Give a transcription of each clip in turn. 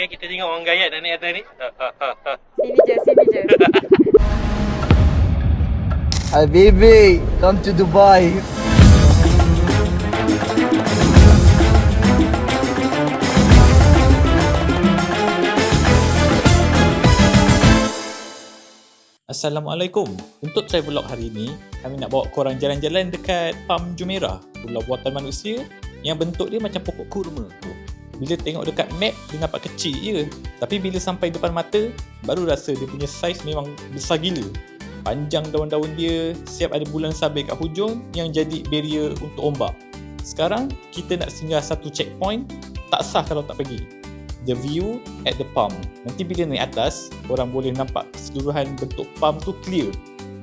Okay, kita tengok orang gayat dah naik atas ni. Sini je. Habibi, come to Dubai. Assalamualaikum. Untuk travelog hari ini, kami nak bawa korang jalan-jalan dekat Palm Jumeirah, pulau buatan manusia yang bentuk dia macam pokok kurma. Bila tengok dekat map, dia nampak kecil je. Tapi bila sampai depan mata, baru rasa dia punya saiz memang besar gila. Panjang daun-daun dia, siap ada bulan sabit kat hujung yang jadi barrier untuk ombak. Sekarang, kita nak singgah satu checkpoint, tak sah kalau tak pergi. The view at the palm. Nanti bila naik atas, korang boleh nampak keseluruhan bentuk palm tu clear.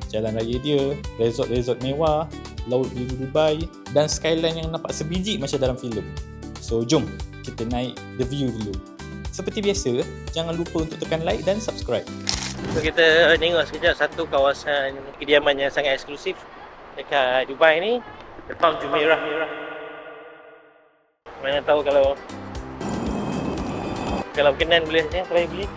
Jalan raya dia, resort-resort mewah, laut biru Dubai dan skyline yang nampak sebiji macam dalam filem. So jom kita naik the view dulu. Seperti biasa, jangan lupa untuk tekan like dan subscribe. So kita tengok sekejap satu kawasan kediaman yang sangat eksklusif dekat Dubai ni, The Palm Jumeirah. Mana tahu kalau berkenan boleh try beli.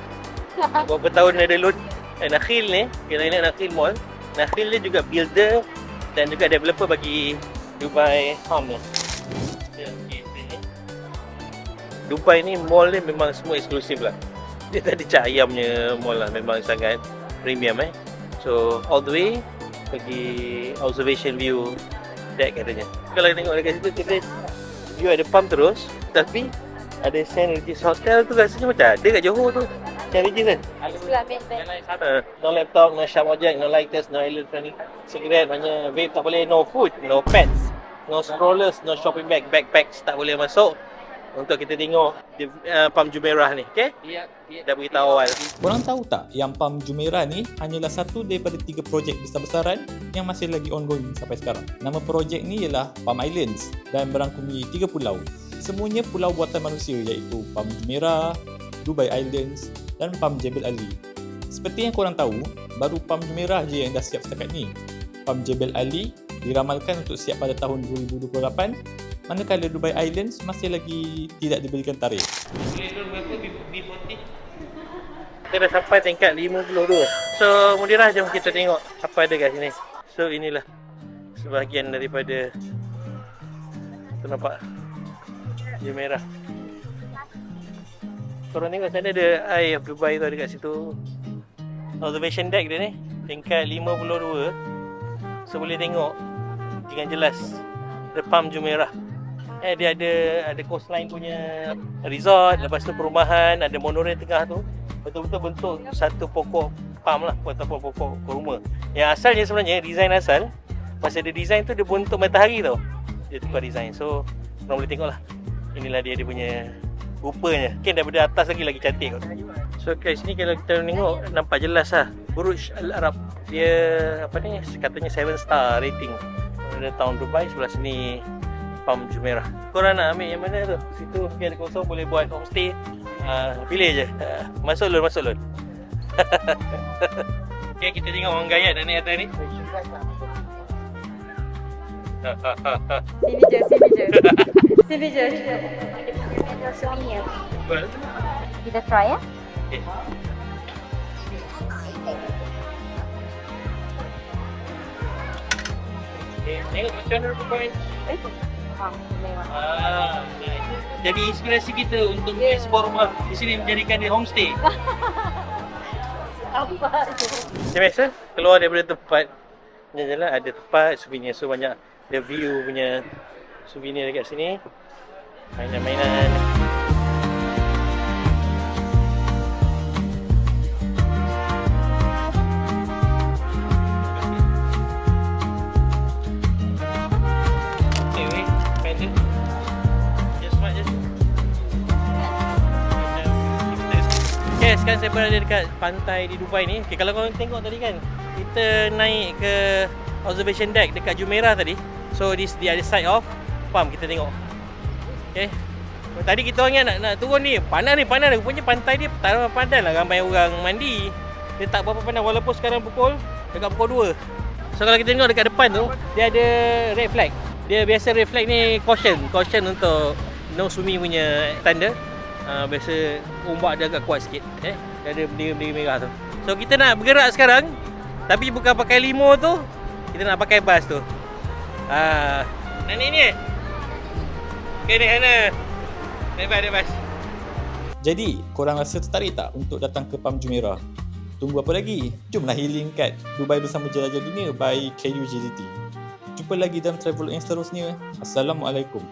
Berapa tahun ada loan. Nakhil ni, kita ingat Nakhil Mall. Nakhil dia juga builder dan juga developer bagi Dubai Palm ni. Dubai ni mall ni memang semua eksklusif lah. Dia tak ada cak ayamnya mall lah, memang sangat premium So all the way pergi observation view deck katanya. Kalau tengok dekat situ kita view ada palm terus, tapi ada St. Regis Hotel tu rasanya macam ada kat Johor tu. St. Regis kan? No laptop, no sharp object, no lighters, no electronic cigarette, maknanya vape tak boleh, no food, no pets, no strollers, no shopping bag, backpacks tak boleh masuk untuk kita tengok Palm Jumeirah ni, okay? Ya. Dah beritahu awal. Korang tahu tak yang Palm Jumeirah ni hanyalah satu daripada 3 projek besar-besaran yang masih lagi ongoing sampai sekarang. Nama projek ni ialah Palm Islands dan merangkumi 3 pulau. Semuanya pulau buatan manusia iaitu Palm Jumeirah, Dubai Islands dan Palm Jebel Ali. Seperti yang korang tahu, baru Palm Jumeirah je yang dah siap setakat ni. Palm Jebel Ali diramalkan untuk siap pada tahun 2028, manakala Dubai Islands masih lagi tidak diberikan tarikh. B40. Kita dah sampai tingkat 52. So Mudirah, jom kita tengok apa ada kat sini. So inilah sebahagian daripada tu, nampak Jumeirah. Korang tengok sana ada Eye of Dubai tu ada kat situ. Observation deck dia ni tingkat 52. So boleh tengok dengan jelas The Palm Jumeirah. Dia ada coastline punya resort, lepas tu perumahan, ada monorail tengah tu. Betul-betul bentuk satu pokok palm lah, ataupun pokok kurma. Yang asalnya sebenarnya, design asal, masa dia design tu dia bentuk matahari tau. Dia tukar design. So korang boleh tengok lah. Inilah dia punya rupanya. Mungkin daripada atas lagi cantik kot. So kat sini kalau kita tengok nampak jelas lah Burj Al Arab. Dia apa ni, katanya 7 star rating. Ada Town Dubai, sebelah sini Palm Jumeirah. Korang nak ambil yang mana tu? Situ ada kosong, boleh buat homestay. Pilih je. Masuk loan. Okay, kita tengok orang gayat dah naik atas ni. Sini je. Kita try ya. Okay. Tengok macam mana rupa point. Jadi inspirasi kita untuk explore rumah di sini, menjadikan dia homestay. Macam biasa, keluar daripada tempat jalan ada tempat souvenir. So banyak ada view punya souvenir dekat sini. Mainan-mainan. Okay, sekarang saya berada dekat pantai di Dubai ni. Okay, kalau korang tengok tadi kan, kita naik ke observation deck dekat Jumeirah tadi. So this the other side of Palm, kita tengok. Okay, tadi kita orang nak turun ni, panas. Rupanya pantai dia tak padan lah, ramai orang mandi. Dia tak berapa panas walaupun sekarang dekat pukul 2. So kalau kita tengok dekat depan tu, dia ada red flag. Dia biasa red flag ni caution untuk no swimming punya tanda. Biasa ombak dia agak kuat sikit. Dia ada bendera-bendera merah tu. So kita nak bergerak sekarang. Tapi bukan pakai limo tu. Kita nak pakai bas tu. Nak naik ni? Okay, naik sana. Naik bas. Jadi, korang rasa tertarik tak untuk datang ke Palm Jumeirah? Tunggu apa lagi? Jomlah healing kat Dubai Bersama Jelajah Dunia by KUJDT. Jumpa lagi dalam travel yang seterusnya. Assalamualaikum.